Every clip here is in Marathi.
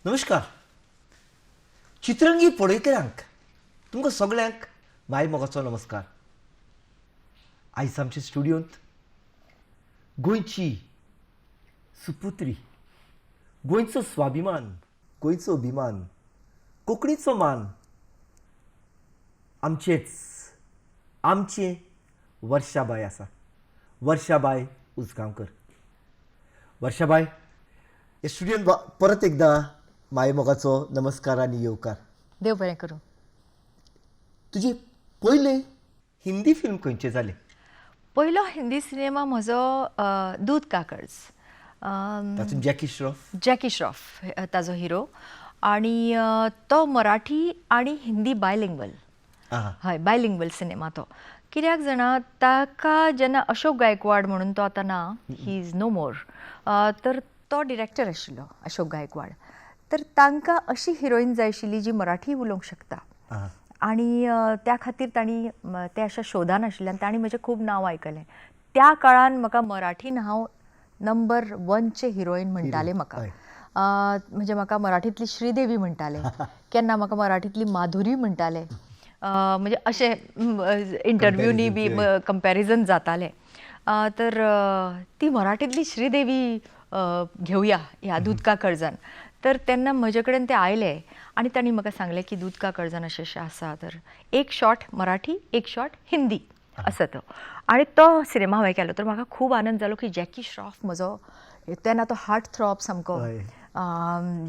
नमस्कार. चित्रंगी पळयतल्यांक तुमकां सगळ्यांक माय मोगाचो नमस्कार. आयज आमच्या स्टुडियोंत गोंयची सुपुत्री, गोंयचो स्वाभिमान, गोंयचो अभिमान, कोंकणीचो मान, आमचे वर्षाबाई आसा. वर्षाबाई उसगांवकर. वर्षाबाई, ह्या स्टुडियोंत परत एकदा माय मोगाचो नमस्कार आनी येवकार. देव बरें करूं. तुजी पयले हिंदी फिल्म खंयचे जाले? पयलो हिंदी सिनेमा म्हजो दूध काकड्स. तातूंत जॅकी श्रॉफ ताजो हिरो आनी तो मराठी आनी हिंदी बायलिंग्वल. हय, बायलिंग्वल सिनेमा तो. कित्याक जाणा ताका जेन्ना अशोक गायकवाड म्हणून तो आतां ना, ही इज नो मोर, तर तो डिरेक्टर आशिल्लो अशोक गायकवाड. तर तांकां अशी हिरोईन जाय आशिल्ली जी मराठी उलोवंक शकता. आनी त्या खातीर तांणी ते अशा शोधान आशिल्ले आनी तांणी म्हजें खूब नांव आयकलें. त्या काळान म्हाका मराठीन हांव नंबर 1चे हिरोईन म्हणटाले म्हाका. म्हणजे म्हाका मराठींतली श्रीदेवी म्हणटाले, केन्ना म्हाका मराठींतली माधुरी म्हणटाले. म्हणजे अशें इंटरव्यूनी बी कंपॅरिजन जातालें. तर ती मराठींतली श्रीदेवी घेवया ह्या दूध का काळजान. तर तेन्ना म्हजे कडेन ते आयले आनी तांणी म्हाका सांगलें की दूध का काळजान अशें अशें आसा. तर एक शॉट मराठी, एक शॉट हिंदी असो तो. आनी तो सिनेमा हांवें केलो. तर म्हाका खूब आनंद जालो की जॅकी श्रॉफ म्हजो तेन्ना तो हार्ट थ्रॉप सामको.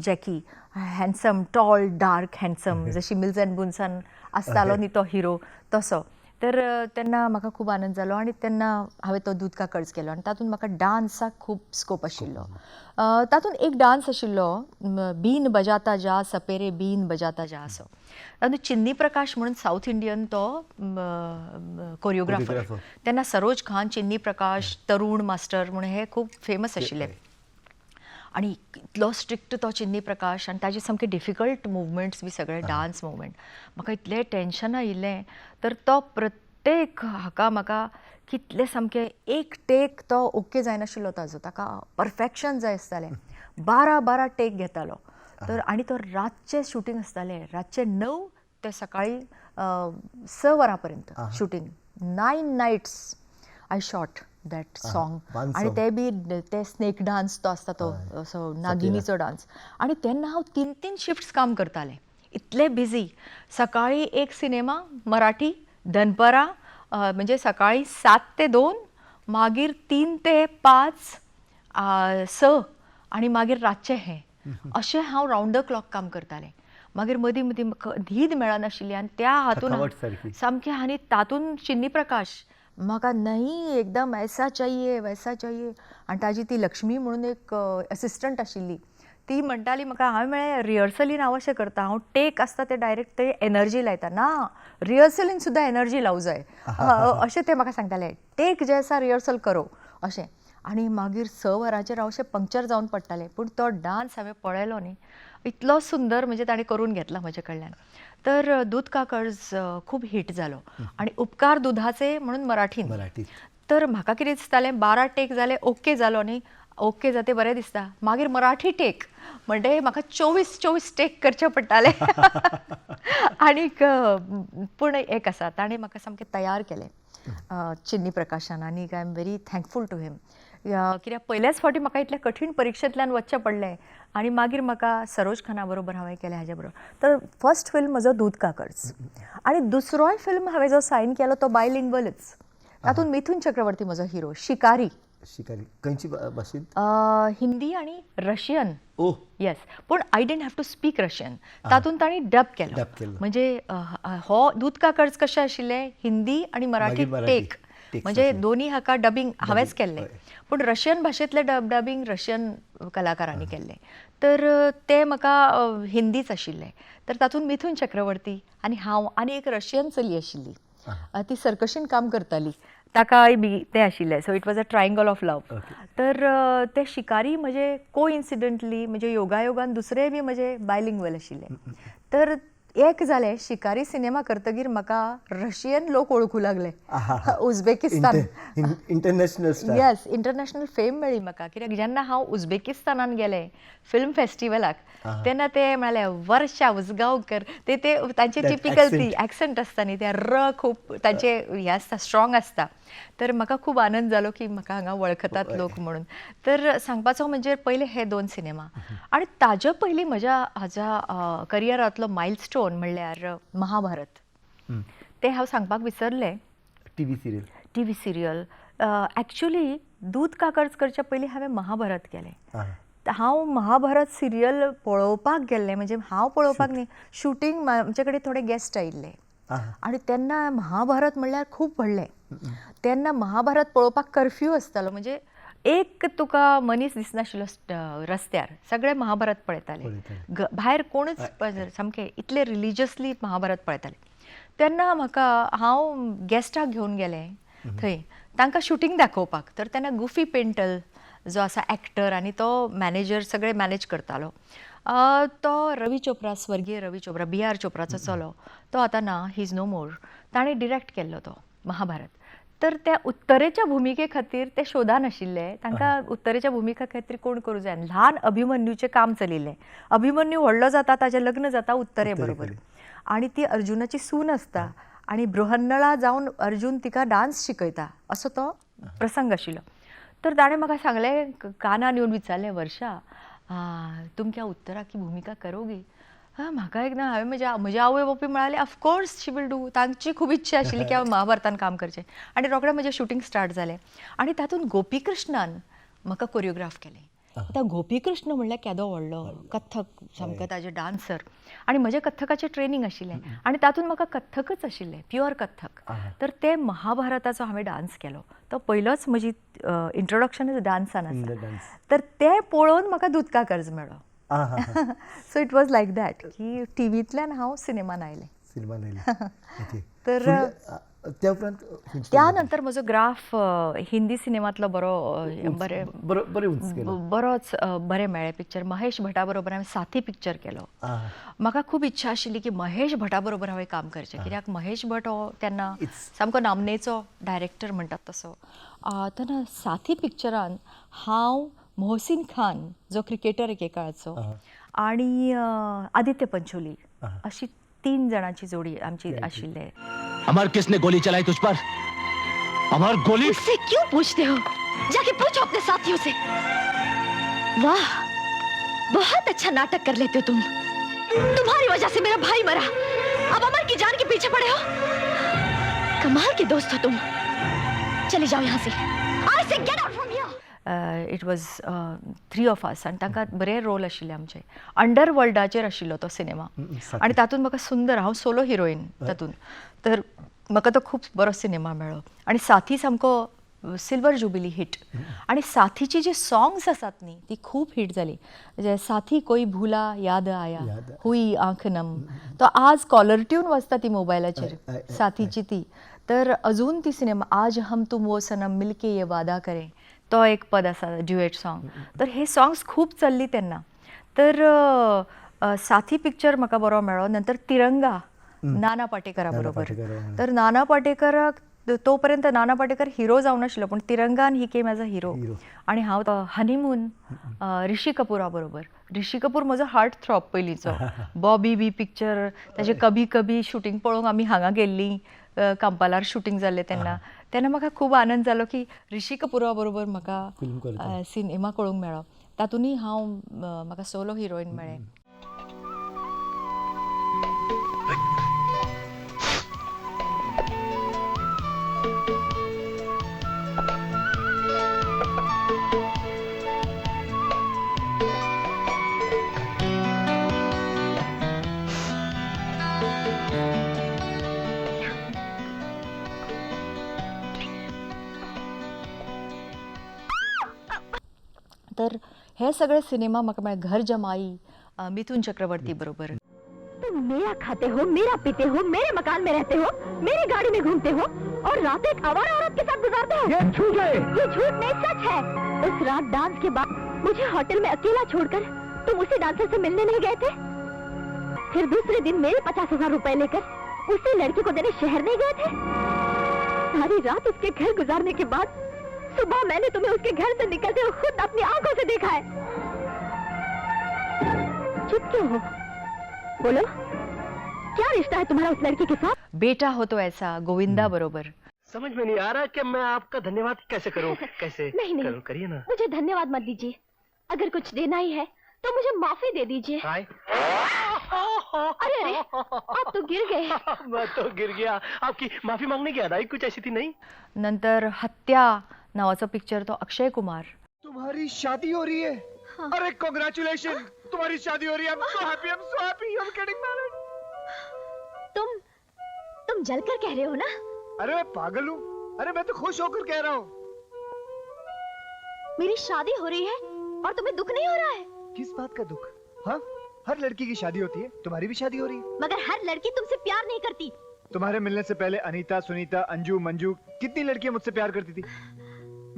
Jackie handsome, tall, dark handsome, जशी मिल्स अँड बुन्सान आसतालो न्ही तो हिरो तसो. तर तेन्ना म्हाका खूब आनंद जालो आनी तेन्ना हांवें तो दूध का कर्ज केलो. आनी तातूंत म्हाका डान्साक खूब स्कोप आशिल्लो. तातूंत एक डान्स आशिल्लो बीन बजाता जा सपेरे बीन बजाता जा असो. तातूंत चिन्नी प्रकाश म्हणून साऊथ इंडियन तो कोरियोग्राफर. तेन्ना सरोज खान, चिन्नी प्रकाश, तरुण मास्टर म्हणून हे खूब फेमस आशिल्ले. आनी इतलो स्ट्रिक्ट तो चिन्नी प्रकाश आनी ताजे सामके डिफिकल्ट मुवमेंट्स बी सगळे डान्स मुवमेंट. म्हाका इतलें टेन्शन आयिल्लें. तर तो प्रत्येक हाका म्हाका कितले सामके एक टेक तो ओके जायनाशिल्लो ताजो. ताका परफेक्शन जाय आसतालें. 12 टेक घेतालो. तर आनी तो रातचें शूटिंग आसतालें. रातचे 9 ते सकाळी 6 वरां पर्यंत shooting. 9 nights I shot that song. आनी ते बी ते स्नेक डान्स तो आसता तो असो नागिनीचो डान्स. आनी तेन्ना हांव 3 शिफ्ट्स काम करतालें. इतले बिजी. सकाळी एक सिनेमा मराठी दनपरां, म्हणजे सकाळी 7 ते 2, मागीर 3 ते 5, 6 आनी मागीर रातचें हें. अशें हांव रावंड द क्लॉक काम करतालें. मागीर मदीं मदीं न्हीद मेळनाशिल्ली आनी त्या हातून सामकें. आनी तातूंत चिन्नी प्रकाश म्हाका नाही एकदम ऐसा चाहिए वैसा चाहिए. आनी ताजी ती लक्ष्मी म्हणून एक असिस्टंट आशिल्ली, ती म्हणटाली म्हाका, हांवें म्हळें रिहर्सलीन हांव अशें करता, हांव टेक आसता ते डायरेक्ट ते एनर्जी लायता. ना, रिहर्सलीन सुद्दां एनर्जी लावं जाय अशें ते म्हाका सांगताले. टेक जे आसा रिहर्सल करो अशें. आनी मागीर 6 वरांचेर हांव अशें पंक्चर जावन पडटालें. पूण तो डान्स हांवें पळयलो न्ही, इतलो सुंदर म्हणजे ताणें करून घेतला म्हजे कडल्यान. तर दूध का कर्ज खूब हिट जालो. आनी उपकार दुधाचे म्हणून मराठीन. तर म्हाका कितें दिसतालें, 12 टेक जाले, ओके जालो न्ही, ओके जाते बरें दिसता. मागीर मराठी टेक म्हणजे म्हाका 24 टेक करचे पडटाले. आनीक पूण एक आसा, ताणें म्हाका सामकें तयार केलें चिन्नी प्रकाशान. आनीक I am very thankful to him. कित्याक पयल्याच फावटी म्हाका इतल्या कठीण परिक्षेंतल्यान वचचें पडलें. आनी मागीर म्हाका सरोज खाना बरोबर हांवें केलें हाजे बरोबर. तर फर्स्ट फिल्म म्हजो दूध का कर्ज. आनी दुसरोय फिल्म हांवें जो सायन केलो तो बायलिंग्वलच. तातूंत मिथून चक्रवर्ती म्हजो हिरो. शिकारी. खंयची भाशेंत? हिंदी आनी रशियन. येस. पूण I didn't have to speak Russian. तातूंत तांणी डब केलो. म्हणजे हो दूध का कर्ज कशें आशिल्लें, हिंदी आनी मराठी टेक, म्हणजे दोनी हाका डबिंग हांवेंच केल्लें. पूण रशियन भाशेंतलें डबिंग रशियन कलाकारांनी केल्लें. तर ते म्हाका हिंदीच आशिल्लें. तर तातूंत मिथून चक्रवर्ती आनी हांव आनी एक रशियन चली आशिल्ली. ती सर्कशीन काम करताली. ताकाय बी तें आशिल्लें. So it was a triangle of love. तर ते शिकारी म्हणजे कोइन्सिडंटली, म्हणजे योगायोगान दुसरे बी म्हजे बायलिंग्वल आशिल्ले. तर एक जालें शिकारी सिनेमा करतगीर म्हाका रशियन लोक ओळखू लागले Uzbekistan international star. Yes international fame मेळ्ळी म्हाका कित्याक जेन्ना हांव उझबेकिस्तानान गेलें फिल्म फेस्टिवलाक तेन्ना ते म्हळ्ळें वर्षा उजगांवकर ते तांचे That टिपिकल ती accent. एक्सेंट आसता न्ही ते खूब तांचे हे आसता स्ट्रॉंग आसता तर म्हाका खूब आनंद जालो की म्हाका हांगा वळखतात लोक म्हणून तर सांगपाचो म्हणजे पयले हे 2 सिनेमा आनी ताजे पयलीं हाज्या करियरांतलो मायलस्टोन म्हणल्यार महाभारत ते हांव सांगपाक विसरलें TV serial. TV serial actually दूध काकड्स करच्या पयलीं हांवें महाभारत केलें हांव महाभारत सिरियल पळोवपाक गेल्लें म्हणजे हांव पळोवपाक न्ही शूटिंग आमचे कडेन थोडे गेस्ट आयिल्ले आनी तेन्ना महाभारत म्हणल्यार खूब व्हडलें तेन्ना महाभारत पळोवपाक कर्फ्यू आसतालो म्हणजे एक तुका मनीस दिसनाशिल्लो रस्त्यार सगळे महाभारत पळयताले भायर कोणूच सामकें इतले रिलिजियसली महाभारत पळयताले तेन्ना म्हाका हांव गेस्टाक घेवन गेलें थंय तांकां शूटिंग दाखोवपाक तर तेन्ना गुफी पेंटल जो आसा एक्टर आनी तो मॅनेजर सगळे मॅनेज करतालो तो रवी चोप्रा स्वर्गीय रवी चोप्रा BR चोप्राचो चलो तो आतां ना ही इज नो मोर ताणें डिरेक्ट केल्लो तो महाभारत तर त्या उत्तरेच्या भुमिके खातीर ते शोधानाशिल्ले तांकां उत्तरेच्या भुमिके खातीर कोण करूं जाय ल्हान अभिमन्यूचें काम चलिल्लें अभिमन्यू व्हडलो जाता ताचें लग्न जाता उत्तरे बरोबर आनी ती अर्जुनाची सून आसता आनी बृहन्नळा जावन अर्जुन तिका डान्स शिकयता असो तो प्रसंग आशिल्लो तर ताणें म्हाका सांगलें कानान येवन विचारलें वर्षा तुम क्या उत्तरा की भूमिका करोगी म्हाका एकदां हांवें म्हज्या आवय बापूय म्हणाले ऑफकोर्स शी वील डू तांची खूब इच्छा आशिल्ली की हांव महाभारतान काम करचें आनी रोखडें म्हजें शूटिंग स्टार्ट जालें आनी तातूंत गोपी कृष्णान म्हाका कोरियोग्राफ केलें आतां गोपी कृष्ण म्हणल्यार केदो व्हडलो कथक सामको ताजे डान्सर आनी म्हजें कथकाचें ट्रेनींग आशिल्लें आनी तातूंत म्हाका कथकच आशिल्लें प्युअर कथक तर ते महाभारताचो हांवें डान्स केलो तो पयलोच म्हजी इंट्रोडक्शनच डान्सान आसा तर ते पळोवन म्हाका दूध काकर्ज मेळ्ळो so it was like that की टीव्हींतल्यान हांव सिनेमान आयलें तर त्या उपरांत त्या नंतर म्हजो ग्राफ हिंदी सिनेमांतलो बरोच बरें मेळ्ळे पिक्चर महेश भटा बरोबर हांवें साथी पिक्चर केलो म्हाका खूब इच्छा आशिल्ली की महेश भटा बरोबर हांवें काम करचें कित्याक महेश भट हो तेन्ना सामको नामनेचो डायरेक्टर म्हणटात तसो तेन्ना साथी पिक्चरान हांव मोहसीन खान जो क्रिकेटर एके काळाचो आनी आदित्य पंचोली अशी 3 जाणांची जोडी आमची आशिल्ले अमर किसने गोली चलाई तुझ पर अमर गोली मुझसे क्यों पूछते हो जाके पूछो अपने साथियों से वाह बहुत अच्छा नाटक कर लेते हो तुम तुम्हारी वजह से मेरा भाई मरा अब अमर की जान के पीछे पड़े हो कमाल के दोस्त हो तुम चले जाओ यहाँ से I say get out from here it was 3 of us आनी तांकां बरे रोल आशिल्ले आमचे अंडरवर्ल्डाचेर आशिल्लो तो सिनेमा आनी तातूंत म्हाका सुंदर हांव सोलो हिरोईन तातूंत तर म्हाका तो खूब बरो सिनेमा मेळ्ळो आनी साथी सामको सिल्वर जुबिली हिट आनी साथीची जी सॉंग्स आसात न्ही ती खूब हिट जाली साथी कोई भुला याद आया हुई आंख नम तो आज कॉलर ट्यून वाजता ती मोबायलाचेर साथीची ती तर अजून ती सिनेमा आज हम तुम वो सनम मिलके ये वादा करें तो एक पद आसा ड्युएट सॉंग तर हे सॉंग्स खूब चल्ली तेन्ना तर साथी पिक्चर म्हाका बरो मेळ्ळो नंतर तिरंगा नाना पाटेकरा बरोबर तर नाना पाटेकराक तो पर्यंत नाना पाटेकर हिरो जावन नाशिल्लो पूण तिरंगान ही केम एज अ हिरो आनी हांव हनीमून ऋषी कपुरा बरोबर ऋषी कपूर म्हजो हार्ट थ्रॉप पयलींचो बॉबी बी पिक्चर ताजे कभी कभी शूटिंग पळोवंक आमी हांगा गेल्लीं कांपालार शूटिंग जाल्लें तेन्ना म्हाका खूब आनंद जालो की ऋषी कपुरा बरोबर म्हाका सिनेमा कळूंक मेळ्ळो तातूंतय हांव म्हाका सोलो हिरोईन मेळ्ळें तर हे सगळे सिनेमा म्हाका मेळ्ळे घर जमाई मिथुन चक्रवर्ती बरोबर तुम मेरा खाते हो मेरा पीते हो मेरे मकान में रहते हो मेरी गाड़ी में घूमते हो और रात एक आवारा औरत के साथ गुजारते हो ये झूठ नहीं सच है उस रात डांस के बाद मुझे होटल में अकेला छोड़कर तुम उसी डांसर से मिलने नहीं गए थे फिर दूसरे दिन मेरे 50,000 रुपए लेकर उसी लड़की को देने शहर नहीं गए थे? सारी रात उसके घर गुजारने के बाद सुबह मैंने तुम्हें उसके घर से निकलते हुए खुद अपनी आंखों से देखा है। चुप क्यों हो? बोलो, क्या रिश्ता है तुम्हारा उस लड़की के साथ? बेटा हो तो ऐसा गोविंदा बरोबर. समझ में नहीं आ रहा कि मैं आपका धन्यवाद कैसे करूं, कैसे नहीं नहीं, करूं, करिए ना. मुझे धन्यवाद मत दीजिए. अगर कुछ देना ही है तो मुझे माफी दे दीजिए. हाय. अरे अरे, आप तो गिर गए. मैं तो गिर गया. आपकी माफी मांगने की अदाई कुछ ऐसी थी नहीं. नंतर हत्या नावाचा पिक्चर तो अक्षय कुमार. तुम्हारी शादी हो रही है. अरे कॉन्ग्रेचुलेशन, तुम्हारी शादी हो रही है. I'm so happy, I'm so happy, I'm getting married. तुम जलकर कह रहे हो ना? अरे मैं पागल हूँ. अरे मैं तो खुश होकर कह रहा हूँ. मेरी शादी हो रही है और तुम्हें दुख नहीं हो रहा है? किस बात का दुख? हाँ, हर लड़की की शादी होती है. तुम्हारी भी शादी हो रही है. मगर हर लड़की तुमसे प्यार नहीं करती. तुम्हारे मिलने से पहले अनीता, सुनीता, अंजू, मंजू, कितनी लड़कियां मुझसे प्यार करती थी.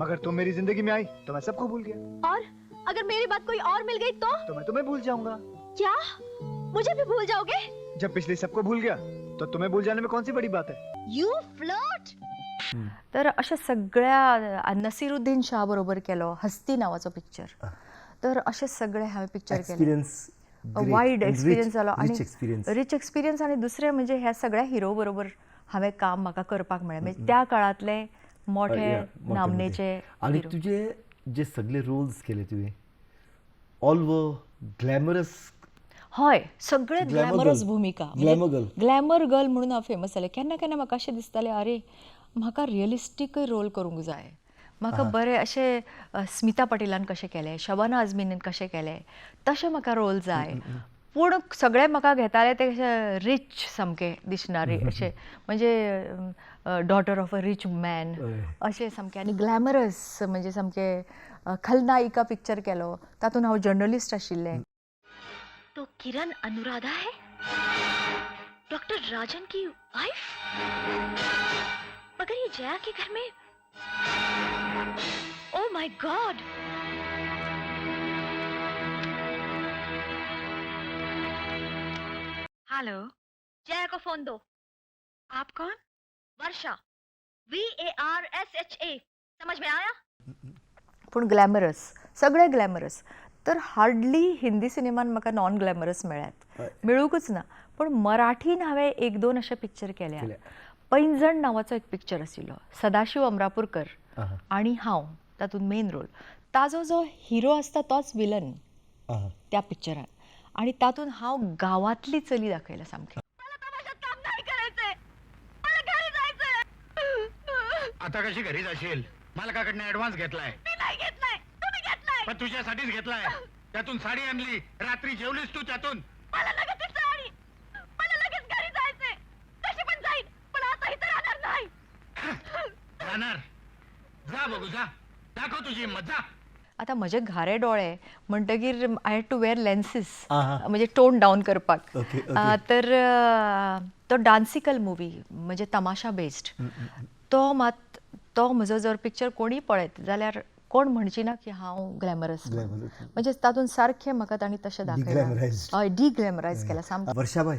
मगर तुम मेरी जिंदगी में आई तो मैं सबको भूल गया. और अगर मेरी बात कोई और मिल गई तो मैं तुम्हें भूल जाऊंगा. क्या मुझे भी भूल जाओगे? जब पिछले सबको भूल गया तो तुम्हें भूल जाने में कौन सी बड़ी बात है. You flirt. तर अशा सगळ्या नसीरुद्दीन शाह बरोबर केलो हस्ती नावाचो पिक्चर. तर असे सगळे हांवें पिक्चर केले. एक्सपिरियन्स वायड एक्सपिरियन्स जालो रिच एक्सपिरियन्स. रिच एक्सपिरियन्स आणि दुसरें म्हणजे ह्या सगळ्या हिरो बरोबर हांवें काम म्हाका करपाक मेळ्ळें. म्हणजे त्या काळांतले मोठे नामनेचे आणि hero. तुझे जे सगळे रोल्स केले तुवें ऑल वर ग्लॅमरस. हय, सगळे Glamour ग्लॅमरस girl. भुमिका. Glamour girl. ग्लॅमर गर्ल म्हणून हांव फेमस जालें. केन्ना केन्ना म्हाका अशें दिसतालें अरे म्हाका रियलिस्टीकय रोल करूंक जाय. म्हाका बरें अशें स्मिता पाटिलान कशें केलें, शबाना आझमीन कशें केलें तशें म्हाका रोल जाय. पूण सगळे म्हाका घेताले ते अशे रिच सामके दिसणारे अशे म्हणजे daughter of a rich man अशें सामकें. आनी ग्लॅमरस म्हणजे सामकें खलनायिका पिक्चर केलो. तातूंत हांव जर्नलिस्ट आशिल्लें. तो किरण अनुराधा है, डॉक्टर राजन की वाइफ. मगर ये जया के घर में. Oh my God. Hello, Jaya को फोन दो. आप कौन? वर्षा. VARSHA. समझ में आया? पूण ग्लॅमरस, सगळे ग्लॅमरस. तर हार्डली हिंदी सिनेमान म्हाका नॉन ग्लॅमरस मेळ्ळ्यात, मेळूंकच ना. पूण मराठीन हांवें एक दोन अशे पिक्चर केल्या. पैंजण नांवाचो एक पिक्चर आशिल्लो, सदाशीव अमरापूरकर आनी हांव तातूंत मेन रोल. ताजो जो हिरो आसता तोच विलन त्या पिक्चरान. आनी तातूंत हांव गांवांतली चली दाखयल्या सामकी. आता कशी घरी जाशील? मालकाकडनं ऍडव्हान्स घेतलाय. पण तुझ्यासाठीच घेतलाय. त्यातून साडी आणली, रात्री जेवलीस तू त्यातून. जाणार. जा बघू, जा दाखव तुझी हिंमत, जा. आता म्हजे घारे डोळे म्हणटकीर I had to wear lenses आहा. म्हणजे टोन डावन करपाक. Okay, okay. तर तो डान्सिकल मुवी म्हणजे तमाशा बेस्ड तो मात तो म्हजो जर पिक्चर कोणी पळयत जाल्यार कोण म्हणची ना की हांव ग्लॅमरस. म्हणजे तातूंत सारकें म्हाका तांणी तशें दाखयलां. Deglamorized. हय, डिग्लॅमरायज केला सामकें. वर्षाबाई,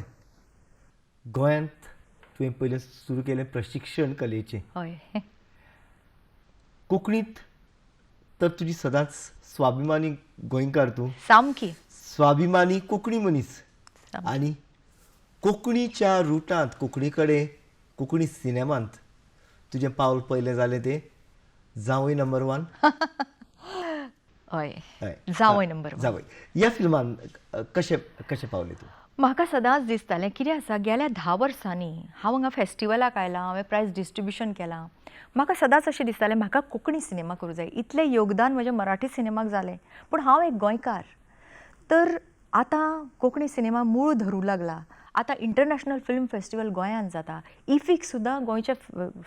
गोंयांत तुवें पयलें सुरू केलें प्रशिक्षण कलेचें. हय. कोंकणींत तर तुजी सदांच स्वाभिमानी गोंयकार तूं, सामकी. स्वाभिमानी कोंकणी मनीस. आनी कोंकणीच्या रुटांत कोंकणी कडेन कोंकणी सिनेमांत तुजें पावल पयलें जालें तें जावय नंबर 1. हय, जावय नंबर 1. जावय ह्या फिल्मान कशें पावलें तूं? म्हाका सदांच दिसतालें कितें आसा, गेल्या 10 वर्सांनी हांव हांगा फेस्टिवलाक आयलां, हांवें प्रायज डिस्ट्रिब्युशन केलां. म्हाका सदांच अशें दिसतालें म्हाका कोंकणी सिनेमा करूं जाय. इतलें योगदान म्हजें मराठी सिनेमाक जालें. पूण हांव एक गोंयकार. तर आतां कोंकणी सिनेमा मूळ धरूं लागला. आतां इंटरनॅशनल फिल्म फेस्टिवल गोंयांत जाता. इफीक सुद्दां गोंयचे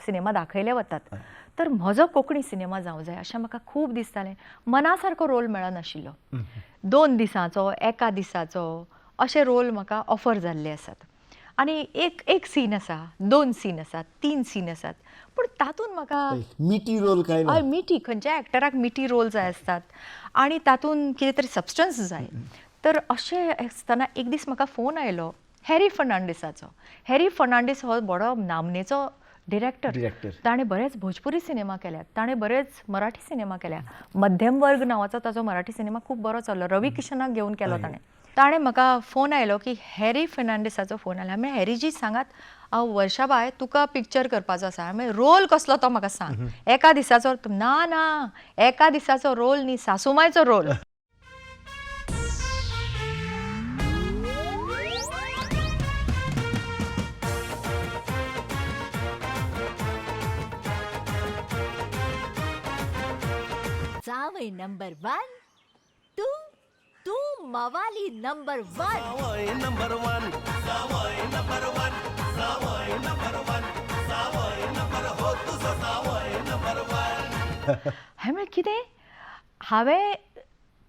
सिनेमा दाखयले वतात. तर म्हजो कोंकणी सिनेमा जावं जाय अशें म्हाका खूब दिसतालें. मना सारको रोल मेळनाशिल्लो. 2 दिसांचो, 1 दिसाचो अशे रोल म्हाका ऑफर जाल्ले आसात. आनी एक सीन आसा, 2 सीन आसात, 3 सीन आसात. पूण तातूंत म्हाका मिटी रोल काय ना? हय, मिटी खंयच्या एक्टराक मिटी रोल जाय आसतात. आनी तातूंत कितें तरी सबस्टन्स जाय. तर अशें आसतना एक दीस म्हाका फोन आयलो हॅरी फर्नांडिसाचो. हॅरी फर्नांडीस हो बरो नामनेचो डिरेक्टर. ताणें बरेच भोजपुरी सिनेमा केल्यात, ताणें बरेच मराठी सिनेमा केल्या. मध्यम वर्ग नांवाचो ताचो मराठी सिनेमा खूब बरो चल्लो. रवी किशनाक घेवन केलो ताणें म्हाका फोन आयलो की हॅरी फर्नांडिसाचो फोन आयलो. हांवें हॅरीजी सांगात हांव वर्षा बाय तुका पिक्चर करपाचो आसा. हांवें रोल कसलो तो म्हाका सांग. एका दिसाचो. ना एका दिसाचो रोल न्ही, सासूमायचो रोल. जावई नंबर 1, तू मवाली नंबर 1. हांवें कितें हांवें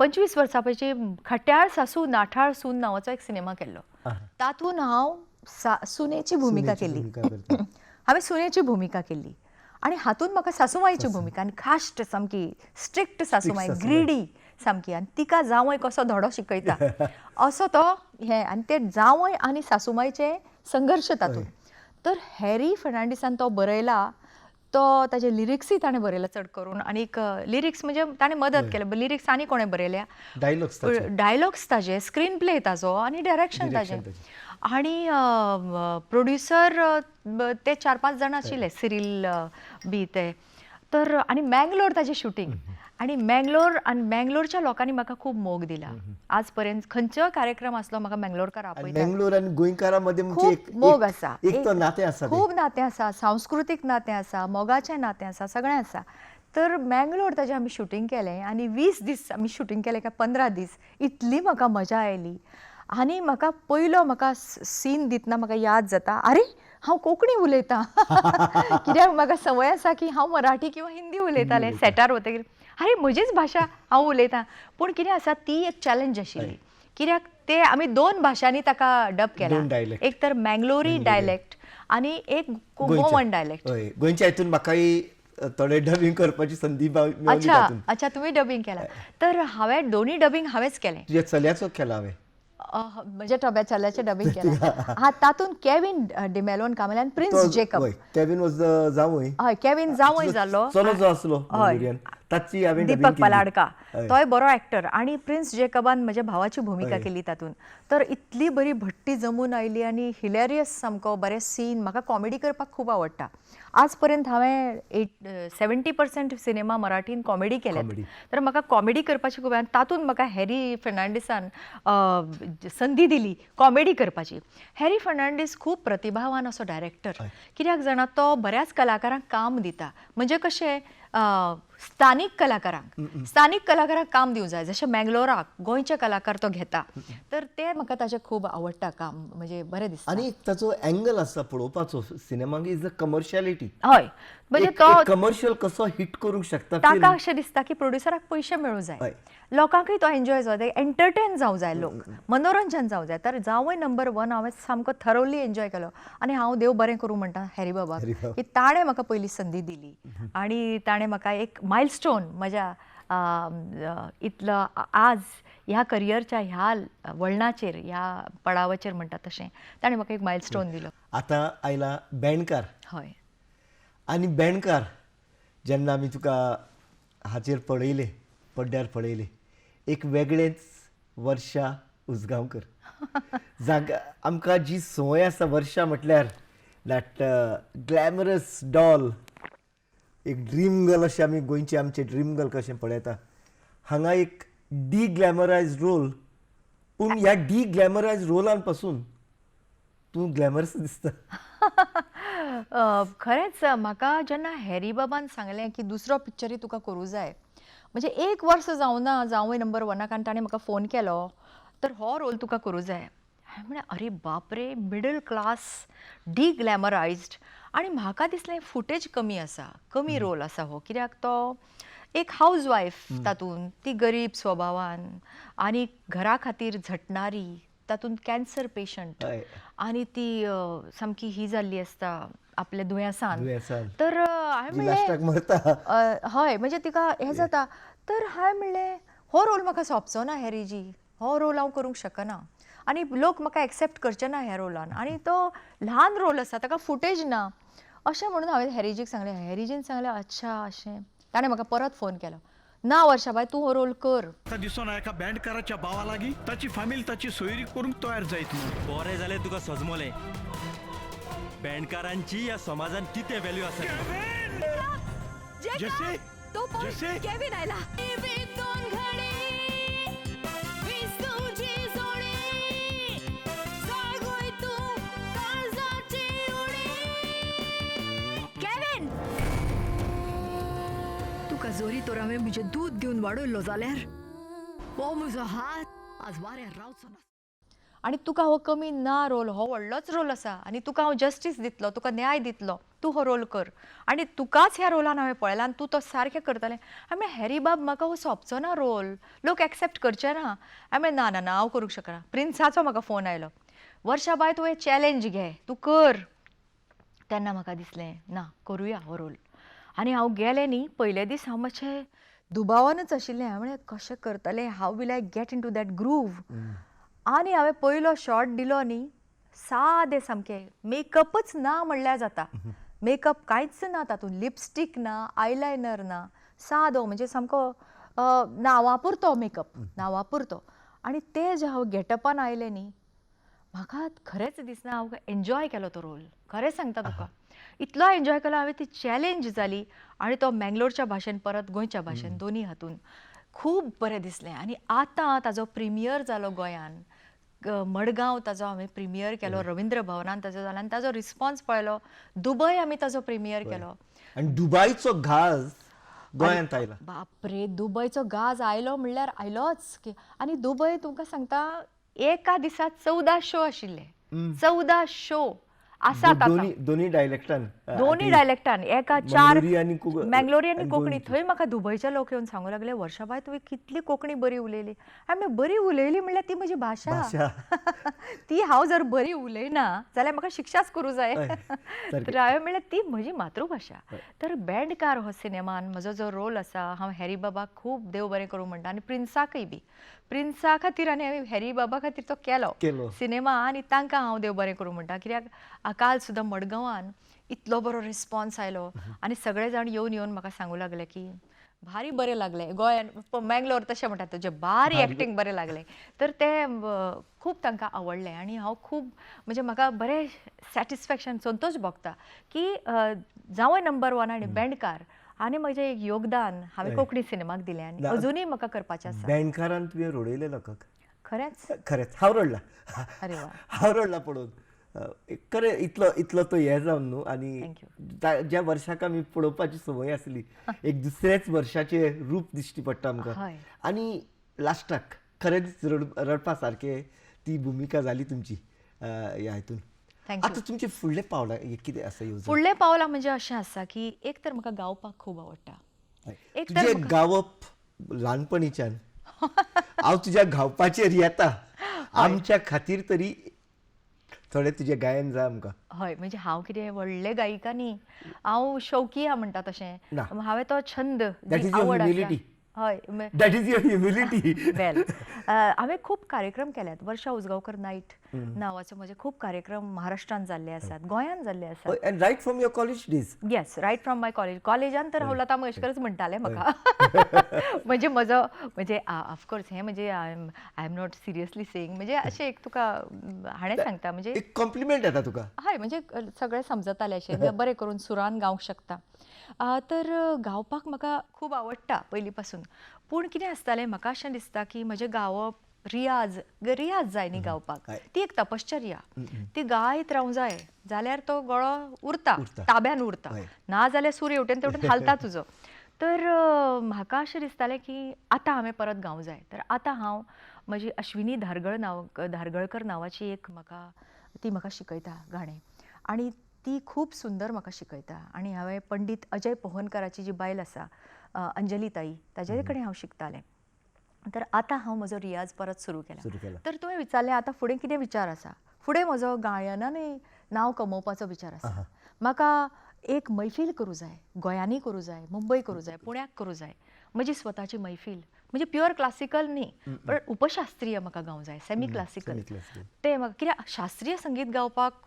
25 वर्सां पयलीं खट्याळ सासू नाठाळ सून नांवाचो एक सिनेमा केल्लो. तातूंत हांव सुनेची भुमिका केल्ली. हांवें सुनेची भुमिका केल्ली आनी हातूंत म्हाका सासूमाईची भुमिका आनी खाश्ट सामकी स्ट्रिक्ट सासूमाई, ग्रीडी सामकी, आनी तिका जावय कसो धडो शिकयता असो तो हें. आनी ते जावय आनी सासूमाईचे संघर्श तातूंत. तर हॅरी फर्नांडिसान तो बरयला. तो ताजे लिरिक्सूय ताणें बरयला चड करून. आनीक लिरिक्स म्हणजे ताणें मदत केलें. लिरिक्स आनी कोणें बरयल्या. डायलॉग्स ताजे, स्क्रीन प्ले ताजो आनी डायरेक्शन ताजें. आनी प्रोड्युसर ते 4-5 जाण आशिल्ले, सिरील बी ते. तर आनी मँगलोर ताजें शुटींग. आनी मँगलोरच्या लोकांनी म्हाका खूब मोग दिला. आज पर्यंत खंयचोय कार्यक्रम आसलो म्हाका मँगलोरकार आपयता. मँगलोर आनी गोंयकारा मदीं खूब मोग आसा. नातें आसा. खूब नातें आसा. सांस्कृतीक नातें आसा, मोगाचें नातें आसा, सगळें आसा. तर मँगलोर ताजें आमी शुटींग केलें आनी 20 दीस आमी शुटींग केलें काय 15 दीस. इतली म्हाका मजा आयली. आनी म्हाका पयलो म्हाका सीन दितना म्हाका याद जाता, अरे हांव कोंकणी उलयतां. कित्याक म्हाका संवय आसा की हांव मराठी किंवा हिंदी उलयतालें सेटार वतकीर. अरे म्हजीच भाशा हांव उलयतां. पूण कितें आसा ती एक चॅलेंज आशिल्ली. कित्याक ते आमी 2 भाशांनी ताका डब केला. एक तर मँगलोरी डायलेक्ट आनी एक गोवन डायलेक्ट. गोंयच्या हितून म्हाकाय थोडे डबिंग करपाची संदी मेळ्ळी. अच्छा तुमी डबिंग केला. तर हांवें दोनी डबिंग हांवेंच केलें. तुज्या चल्याचो केला हांवें. म्हज्या चल्याचें डबिंग केलें. तातूंत केविन डिमेलोन काम आनी प्रिन्स जेकब. केविन वॉज जावय. हय केविन जावय जाल्लो. चलो जो आसलो ताची हांवें दीपक पलाडका. तोय बरो एक्टर. आनी प्रिन्स जेकबान म्हज्या भावाची भुमिका केली तातूंत. तर इतली बरी भट्टी जमून आयली आनी हिलेरियस सामको बरे सीन. म्हाका कॉमेडी करपाक खूब आवडटा. आज पर्यंत हांवें 70% सिनेमा मराठीन कॉमेडी केल्यात. तर म्हाका कॉमेडी करपाची खूब. आनी तातूंत म्हाका हॅरी फर्नांडिसान संदी दिली कॉमेडी करपाची. हॅरी फर्नांडीस खूब प्रतिभावान असो डायरेक्टर. कित्याक जाणा तो बऱ्याच कलाकारांक काम दिता. म्हणजे कशें स्थानीक कलाकारांक काम दिवं जाय. जशें मँगलोराक गोंयचे कलाकार तो घेता. तर ते म्हाका ताचें खूब आवडटा काम. म्हणजे बरें दिसता. आनी ताचो एंगल आसा पळोवपाचो सिनेमाक इज अ कमर्शियलिटी. हय म्हणजे तो कमर्शियल कसो हिट करूंक शकता. ताका अशें दिसता की प्रोड्युसराक पयशे मेळूं जाय. लोकांकूय तो एन्जॉय जावं जाय. एंटरटेन जावं जाय. लोक मनोरंजन जावं जाय. तर जावंय नंबर 1 हांवें सामको थरोली एन्जॉय केलो. आनी हांव देव बरें करूं म्हणटा हॅरी बाबाक की ताणें म्हाका पयली संदी दिली. आनी ताणें म्हाका एक मायलस्टोन म्हज्या इतलो आज ह्या करियरच्या ह्या वळणाचेर ह्या पडावाचेर म्हणटा तशें ताणें म्हाका एक मायलस्टोन दिलो. आतां आयला बँडकार. हय. आनी बँडकार जेन्ना आमी तुका हाचेर पड्ड्यार पळयले एक वेगळेंच वर्षा उजगांवकर. आमकां जी संवय आसा वर्षा म्हटल्यार दॅट ग्लॅमरस डॉल. एक ड्रीम गर्ल अशें आमी गोंयचे आमचे ड्रीम गर्ल कशें पळयता. हांगा एक डिग्लॅमरायज रोल. पूण ह्या डिग्लॅमरायज रोलान पासून तूं ग्लॅमरस दिसता. खरेंच म्हाका जेन्ना हॅरी बाबान सांगलें की दुसरो पिक्चरूय तुका करूं जाय. म्हणजे 1 वर्स जावना जावंय नंबर 1 आनी ताणें म्हाका फोन केलो तर हो रोल तुका करूं जाय. हांवें म्हणलें अरे बाप रे मिडल क्लास डिग्लॅमरायज्ड. आनी म्हाका दिसलें फुटेज कमी आसा. कमी रोल आसा हो. कित्याक तो एक हाऊस वायफ तातूंत ती गरीब स्वभावान आनी घरा खातीर झटणारी. तातूंत कॅन्सर पेशंट आनी ती सामकी ही जाल्ली आसता आपल्या दुयेंसान. तर हांवें म्हणलें हय म्हणजे तिका हें जाता. तर हांवें म्हणलें हो रोल म्हाका सोंपचो ना हॅरीजी. हो रोल हांव करूंक शकना. आनी लोक म्हाका एक्सेप्ट करचे ना ह्या रोलान आनी तो ल्हान रोल आसा ताका फुटेज ना अशें म्हणून हांवें हॅरीजीक सांगलें. हॅरीजीन सांगलें अच्छा अशें. ताणें म्हाका परत फोन केलो, ना वर्षाबाई तूं हो रोल कर. आता दिसोन एका बँडकाराच्या भावा लागी ताची फॅमिली ताची सोयरी करूंक तयार जायत न्हू. बरें जालें तुका सजमलें. बँडकारांची ह्या समाजान कितें व्हॅल्यू आसा जसे जसे केविन आयला. केविन, तुका जोरी तर हांवें म्हजें दूध दिवन वाडयल्लो जाल्यार हो म्हजो हात आज वाऱ्यार रावचो ना. आनी तुका हो कमी ना रोल, हो व्हडलोच रोल आसा आनी तुका हांव जस्टीस दितलो, तुका न्याय दितलो, तूं हो रोल कर. आनी तुकाच ह्या रोलान हांवें पळयलां आनी तूं तो सारकें करतलें. हांवें हॅरी बाब म्हाका हो सोंपचो ना रोल, लोक एक्सेप्ट करचे ना. हांवें ना ना ना हांव करूंक शकना. प्रिन्साचो म्हाका फोन आयलो, वर्षाबाय तूं हें चॅलेंज घे, तूं कर. तेन्ना म्हाका दिसलें ना करुया हो रोल. आनी हांव गेलें न्ही, पयले दीस हांव मातशें दुबावानूच आशिल्लें. हांवें म्हणलें कशें करतलें, how will I get into that groove. आनी हांवें पयलो शॉट दिलो न्ही, सादें सामकें, मेकअपच ना म्हणल्यार जाता. मेकअप कांयच ना तातूंत, लिपस्टीक ना, आयलायनर ना, सादो म्हणजे सामको नांवापुरतो मेकअप, नांवापुरतो. आनी ते जे हांव गेटअपान आयलें न्ही, म्हाका खरेंच दिसना हांव एन्जॉय केलो तो रोल. खरें सांगता तुका, इतलो एन्जॉय केलो हांवें. ती चॅलेंज जाली आनी तो मँगलोरच्या भाशेन परत गोंयच्या भाशेन दोनी हातून खूब बरें दिसलें. आनी आतां ताजो प्रिमियर जालो गोंयान, मडगांव ताजो हांवें प्रिमियर केलो, रविंद्र भवनान ताजो जालो आनी ताजो रिस्पॉन्स पळयलो. दुबय आमी ताजो प्रिमियर केलो. आनी दुबयचो घाज गोंयांत आयला. बापरे, दुबयचो गाज आयलो म्हणल्यार आयलोच. आनी दुबय तुमकां सांगता एका दिसात 14 शो आशिल्ले. 14 शो आसात दोनी डायलेक्टान. दोनी डायलेक्टान एका 4 मँगलोरी आनी कोंकणी. गोंयची. थंय म्हाका दुबयचे लोक येवन सांगूंक लागले, वर्षाबाय तुवें कितली कोंकणी बरी उलयली. हांवें बरी उलयली म्हणल्यार ती म्हजी भाशा. ती हांव जर बरी उलयना जाल्यार म्हाका शिक्षाच करूं जाय. तर हांवें म्हणलें ती म्हजी मातृभाशा. तर बँडकार हो सिनेमान म्हजो जो रोल आसा, हांव हॅरी बाबाक खूब देव बरें करूं म्हणटा आनी प्रिन्साकय बी. प्रिन्सा खातीर आनी हांवें हॅरी बाबा खातीर तो केलो सिनेमा आनी तांकां हांव देव बरें करूं म्हणटा. कित्याक काल सुद्दां मडगांवान इतलो बरो रिस्पॉन्स आयलो आनी सगळे जाण येवन म्हाका सांगूं लागले की भारी बरें लागलें. गोंयान मँगलोर तशें म्हणटात तुजें भारी एक्टींग बरें लागलें. तर तें खूब तांकां आवडलें आनी हांव खूब म्हणजे म्हाका बरें सॅटिस्फॅक्शन, संतोश भोगता की जावंय नंबर 1 आनी बँडकार आनी म्हजें एक योगदान हांवें कोंकणी सिनेमाक दिलें आनी अजुनूय म्हाका करपाचें आसा. बँडकारान तुवें रडयलें लोकांक? खरेंच? खरेंच हांव रडला. अरे वा. हांव रडला पळोवन. खरें इतलो तो हें जावन न्हू. आनी ज्या वर्साक आमी पळोवपाची संवय आसली, एक दुसऱ्याच वर्साचें रूप दिश्टी पडटा आमकां. आनी लास्टाक खरेंच रडपा सारकें ती भुमिका जाली तुमची ह्या हितून. आतां तुमचें फुडलें पावलां कितें आसा येवजण? फुडलें पावलां म्हणजे अशें आसा की एक तर म्हाका गावपाक खूब आवडटा. तुजें गावप ल्हानपणीच्यान हांव तुज्या गावपाचेर येता. आमच्या खातीर तरी थोडें तुजें गायन जाय आमकां. हय, म्हणजे हांव कितें व्हडलें गायिका न्ही, हांव शौकीया म्हणटा तशें. हांवें तो छंद, आवड आसा. हय, दॅट इज युअर ह्युमिलिटी. वेल, हांवें खूब कार्यक्रम केल्यात. वर्षा उजगांवकर नायट नांवाचे म्हजे खूब कार्यक्रम महाराष्ट्रांत जाल्ले आसात, गोंयांत जाल्ले आसात. And right from your college days? Yes, right from my college. कॉलेजान तर हांव लता मंगेशकरच म्हणटालें म्हाका. म्हणजे म्हजो म्हणजे ऑफकोर्स हें म्हणजे I am not seriously saying, म्हणजे अशें एक तुका हाणें सांगता म्हणजे एक कॉम्प्लिमेंट येता तुका. हय, म्हणजे सगळें समजतालें अशें बरें करून सुरान गावंक शकता. तर गावपाक म्हाका खूब आवडटा पयलीं पासून. पूण कितें आसतालें, म्हाका अशें दिसता की म्हजें गावप रियाज जाय न्ही गावपाक. ती एक तपश्चर्या. ती गायत रावंक जाय जाल्यार तो गळो उरता, ताब्यान उरता. ना जाल्यार सूर्य हेवटेन तेवटेन हालता तुजो. तर म्हाका अशें दिसतालें की आतां हांवें परत गावंक जाय. तर आतां हांव म्हजी अश्विनी धारगळकर नांवाची एक ती म्हाका शिकयता गाणें आनी ती खूब सुंदर म्हाका शिकयता. आनी हांवें पंडीत अजय पोहनकराची जी बायल आसा, अंजली ताई, ताजे कडेन हांव शिकतालें. तर आतां हांव म्हजो रियाज परत सुरू केला. तर तुवें विचारलें आतां फुडें कितें विचार आसा? फुडें म्हजो गायनानूय नांव कमोवपाचो विचार आसा. म्हाका एक मैफील करूं जाय, गोंयांनी करूं जाय, मुंबय करूं जाय, पुण्याक करूं जाय. म्हजी स्वताची मैफील, म्हणजे प्युअर क्लासिकल न्ही पण उपशास्त्रीय म्हाका गावंक जाय सेमी क्लासिकल semi-classical. ते म्हाका कित्याक शास्त्रीय संगीत गावपाक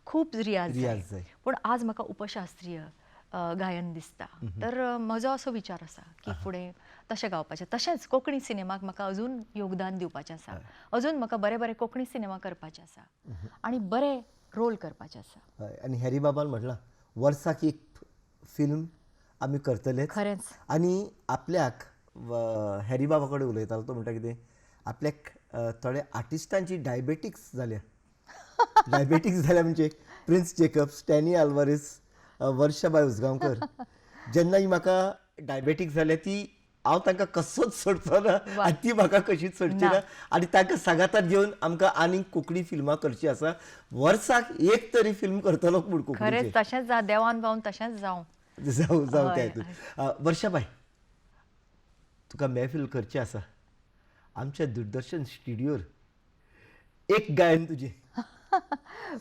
खूब रियाज रियाज जाय जाय. पूण आज म्हाका उपशास्त्रीय गायन दिसता तर म्हजो असो विचार आसा की फुडें तशें गावपाचें तशेंच कोंकणी सिनेमाक म्हाका अजून योगदान दिवपाचें आसा अजून म्हाका बरे बरे कोंकणी सिनेमा करपाचे आसा आनी बरे रोल करपाचे आसा हय आनी हॅरी बाबान म्हटलां वर्साक एक फिल्म आमी करतलेच खरेंच आनी आपल्याक हॅरी बाबा कडेन उलयतालो तो म्हणटा कितें आपल्याक थोड्या आर्टिस्टांची डायबेटिक्स जाल्या डायबेटिक्स जाल्या म्हणजे प्रिन्स जेकब स्टॅनी आल्वारीस वर्षाबाई उसगांवकर जेन्ना ही म्हाका डायबेटिक्स जाल्या ती हांव तांकां कसोच सोडचो ना आनी ती म्हाका कशीच सोडची ना आनी तांकां सांगातार घेवन आमकां आनीक कोंकणी फिल्मां करची आसा वर्साक एक तरी फिल्म करतलो पूण कोंकणीचें खरेंच तशेंच जा देवान पावून तशेंच जावं जाऊ जाऊ त्या हय, हितून वर्षाबाई तुका महफील करची आसा आमच्या दूरदर्शन स्टुडियोर एक गायन तुजें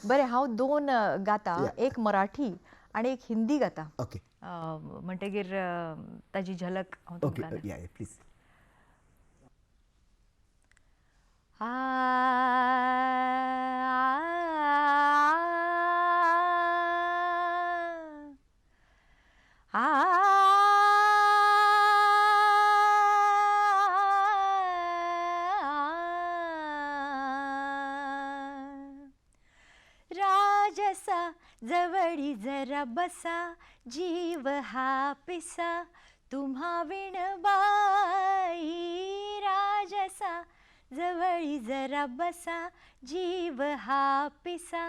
बरें हांव दोन गाता एक मराठी आनी एक हिंदी गाता ओके म्हणटगीर ताजी झलक हांव ओके तुमकां या प्लीज राजसा जवळी जरा बसा जीव हा पिसा तुम्हा विण बाई राजसा जवळी जरा बसा जीव हा पिसा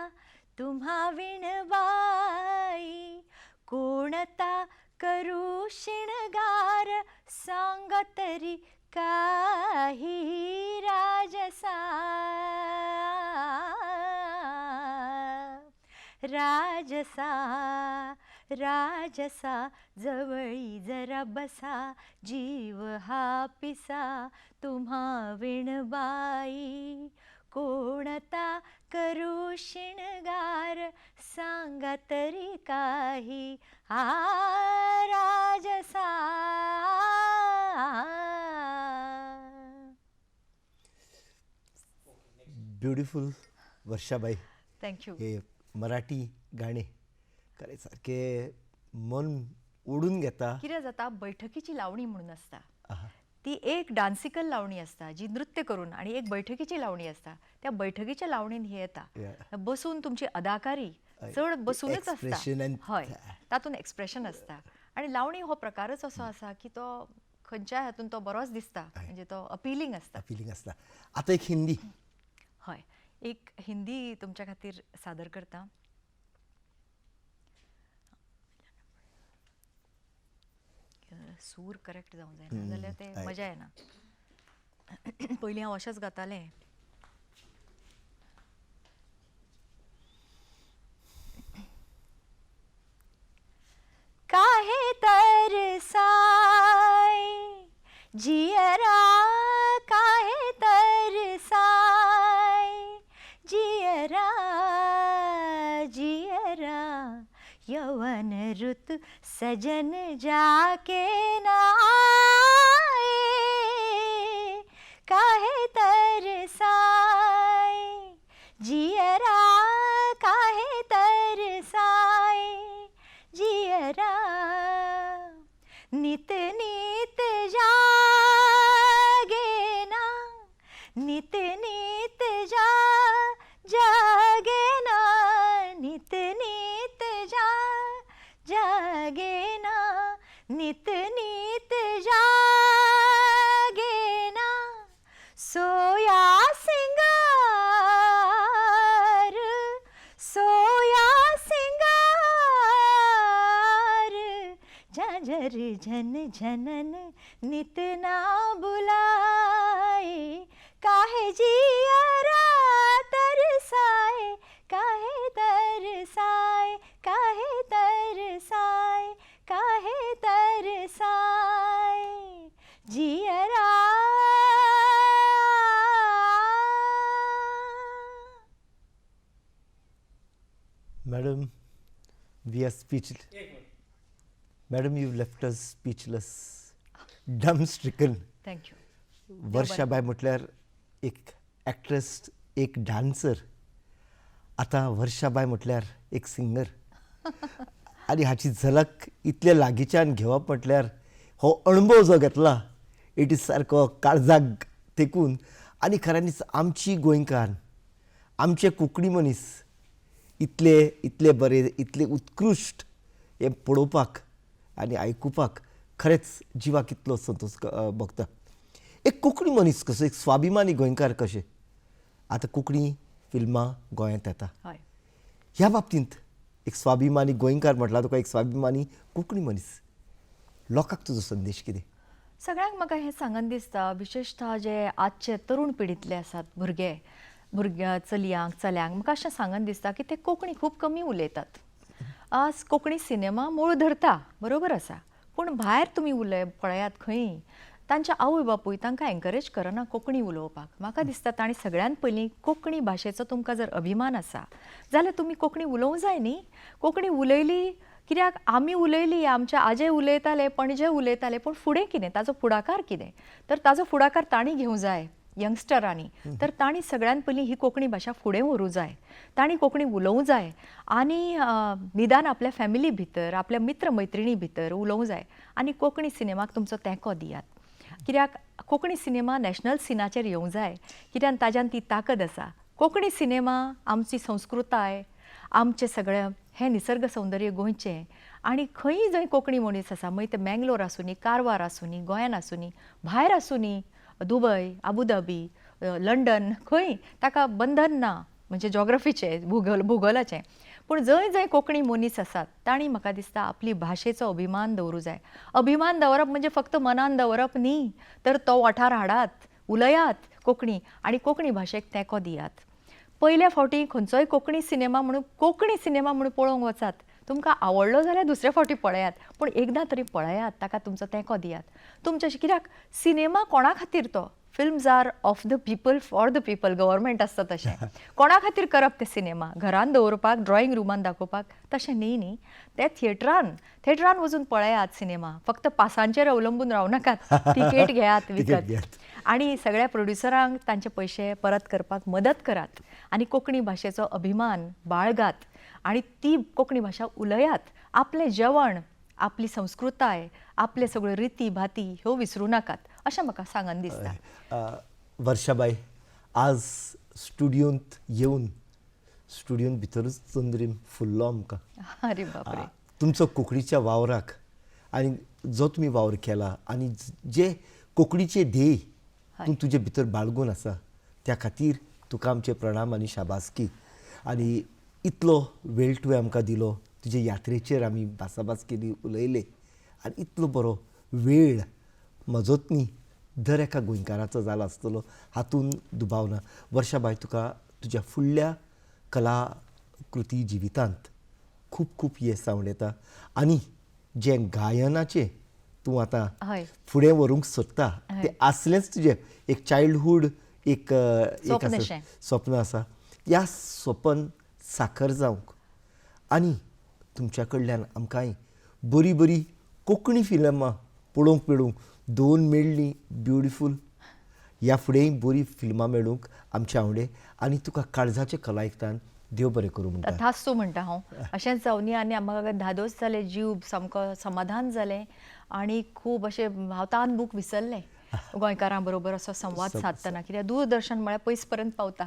तुम्हा विण बाई कोणता करू शिणगार सांगा तरी काही राजसा राजसा राजसा जवळी जरा बसा जीव हा पिसा तुम्हा विणबाई कोणता करू शिणगार सांगा तरी काही राजसा ब्युटिफूल वर्षाबाई थँक्यू हे मराठी गाणे खरें सारकें मन ओडून घेता कितें जाता बैठकीची लावणी म्हणून आसता आहा. ती एक डान्सिकल लावणी आसता जी नृत्य करून आणि एक बैठकीची लावणी आसता त्या बैठकीच्या लावणीन हे येता बसून तुमची अदाकारी चड बसूनच expression आसता and हय तातूंत एक्सप्रेशन आसता आणि लावणी हो प्रकारच असो आसा की तो खंयच्याय हातून तो बरोच दिसता म्हणजे तो अपिलींग आसता फिलिंग आसता आतां एक हिंदी हय एक हिंदी तुमच्या खातीर सादर करता सूर करेक्ट जावंक जायना जाल्यार ते मजा येना पयलीं हांव अशेंच गातालें काहे तरसाय जियरा काहे तरसाय जियरा जियरा यौवन ऋतु सजन जाके नाए काहे तरसाय जियरा काहे तरसाय जियरा नित नित जागे ना नित नित जागे ना नित नित जागे ना नित नित जागे ना सोया सिंगार सोया सिंगार झंझर झन झनन नित ना बुलाए काहे जियरा तरसाए काहे तरसाए काहे तरसाए काहे तरसाए जियरा Madam, we are speechless. Madam, you've left us speechless. डम स्ट्रिकन. थँक्यू. वर्षाबाई म्हटल्यार एक एक्ट्रेस, एक डान्सर. आता वर्षाबाई म्हटल्यार एक सिंगर. आनी हाची झलक इतले लागींच्यान घेवप म्हटल्यार हो अणभव जो घेतला इट इज सारको काळजाक तेकून. आनी खऱ्यांनीच आमची गोंयकार, आमचे कोंकणी मनीस इतले बरे, इतले उत्कृश्ट हे पळोवपाक आनी आयकुपाक खरेंच जिवाक इतलो संतोश भोगता. एक कोंकणी मनीस कसो, एक स्वाभिमानी गोंयकार कशे आतां कोंकणी फिल्मां गोंयांत येता. हय. ह्या बाबतींत एक स्वाभिमानी गोंयकार म्हटल्यार तुका एक स्वाभिमानी कोंकणी मनीस, लोकांक तुजो संदेश कितें? सगळ्यांक म्हाका हें सांगन दिसता, विशेषतः जे आजचे तरूण पिढींतले आसात भुरग्या चलयांक चल्यांक, म्हाका अशें सांगन दिसता की ते कोंकणी खूब कमी उलयतात. आज कोंकणी सिनेमा मूळ धरता, बरोबर आसा, पूण भायर तुमी पळयात खंय तांचे आवय बापूय तांकां एनकरेज करना कोंकणी उलोवपाक. म्हाका दिसता तांणी सगळ्यान पयलीं कोंकणी भाशेचो तुमकां जर अभिमान आसा जाल्यार तुमी कोंकणी उलोवंक जाय न्ही. कोंकणी उलयली कित्याक आमी उलयली, आमचे आजे उलयताले, पणजे उलयताले, पूण फुडें कितें, ताचो फुडाकार कितें? तर ताचो फुडाकार तांणी घेवंक जाय यंगस्टरांनी. तर तांणी सगळ्यान पयलीं ही कोंकणी भाशा फुडें व्हरूंक जाय, तांणी कोंकणी उलोवंक जाय आनी निदान आपल्या फॅमिली भितर, आपल्या मित्र मैत्रिणी भितर उलोवंक जाय. आनी कोंकणी सिनेमाक तुमचो तेंको दियात. कित्याक कोंकणी सिनेमा नॅशनल सिनाचेर येवंक जाय, कित्याक ताज्यान ती ताकद आसा. कोंकणी सिनेमा आमची संस्कृताय, आमचें सगळें हें निसर्ग सौंदर्य गोंयचें. आनी खंय जंय कोंकणी मनीस आसा, मागीर ते मँगलोर आसूं, कारवार आसूं, गोंयान आसूं, भायर आसूं, दुबय, आबुधाबी, लंडन, खंय ताका बंधन ना, म्हणजे जॉग्रफीचें, भुगोलाचें. पूण जंय जंय कोंकणी मनीस आसात तांणी म्हाका दिसता आपली भाशेचो अभिमान दवरूं जाय. अभिमान दवरप म्हणजे फक्त मनान दवरप न्ही, तर तो वाठार हाडात, उलयात कोंकणी आनी कोंकणी भाशेक तेंको दियात. पयल्या फावटी खंयचोय कोंकणी सिनेमा म्हणून पळोवंक वचात, तुमकां आवडलो जाल्यार दुसऱ्या फावटी पळयात, पूण एकदां तरी पळयात, ताका तुमचो तेंको दियात. तुमचे कित्याक सिनेमा कोणा खातीर तो? Films are of the people for the people, government आसता तशें. कोणा खातीर करप ते सिनेमा? घरान दवरपाक, ड्रॉइंग रूमान दाखोवपाक? तशें न्ही. ते थिएटरान वचून पळयात सिनेमा. फक्त पासांचेर अवलंबून रावं नाकात, तिकेट घेयात विकत. आनी सगळ्या प्रोड्युसरांक तांचे पयशे परत करपाक मदत करात आनी कोंकणी भाशेचो अभिमान बाळगात आनी ती कोंकणी भाशा उलयात. आपलें जेवण, आपली संस्कृताय, आपले सगळ्यो रिती भाती ह्यो विसरूं नाकात, अशें म्हाका सांगन दिसता. वर्षाबाई, आज स्टुडियोंत येवन स्टुडियोंत भितरूच चंद्रीम फुल्लो आमकां. अरे बापरे. तुमचो कोंकणीच्या वावराक आनी जो तुमी वावर केला आनी जे कोंकणीचे ध्येय तूं तुजे भितर बाळगून आसा त्या खातीर तुका आमचे प्रणाम आनी शाबासकी. आनी इतलो वेळ तुवें आमकां दिलो, तुजे यात्रेचेर आमी भासाभास केली, उलयले, आनी इतलो बरो वेळ म्हजोच न्ही दर एका गोंयकाराचो जालो आसतलो हातूंत दुबाव ना. वर्षाबाई, तुका तुज्या फुडल्या कलाकृती जिवितांत खूब खूब येस आवडेता आनी जे गायनाचें तूं आतां फुडें व्हरूंक सोदता तें आसलेंच तुजें एक चायल्डहूड एक स्वप्न आसा. ह्या स्वप्न साकर जावंक आनी तुमच्या कडल्यान आमकांय बरी बरी कोंकणी फिल्मां पळोवंक दोन मेळ्ळीं ब्युटिफूल. ह्या फुडेंय बरी फिल्मां मेळूंक आमचे आवडे आनी तुका काळजाचे कलायकतान देव बरें करूं म्हणटा. तथास्तू म्हणटा हांव. अशेंच जावं न्ही आनी म्हाका धादोस जालें, जीव सामको समाधान जालें आनी खूब अशें हांव तानबूक विसरलें गोंयकारां बरोबर असो संवाद सादतना, कित्याक दूरदर्शन म्हळ्यार पयस पर्यंत पावता.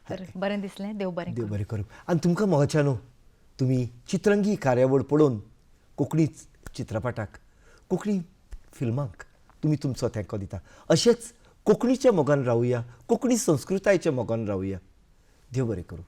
तर बरें दिसलें. देव बरें करूं. आनी तुमकां मोगाच्यानू तुमी चित्रंगी कार्यावळ पळोवन कोंकणी चित्रपटाक, कोंकणी फिल्मांक तुमी तुमचो तेंको दिता. अशेंच कोंकणीच्या मोगान रावुया, कोंकणी संस्कृतायेच्या मोगान रावुया. देव बरें करूं.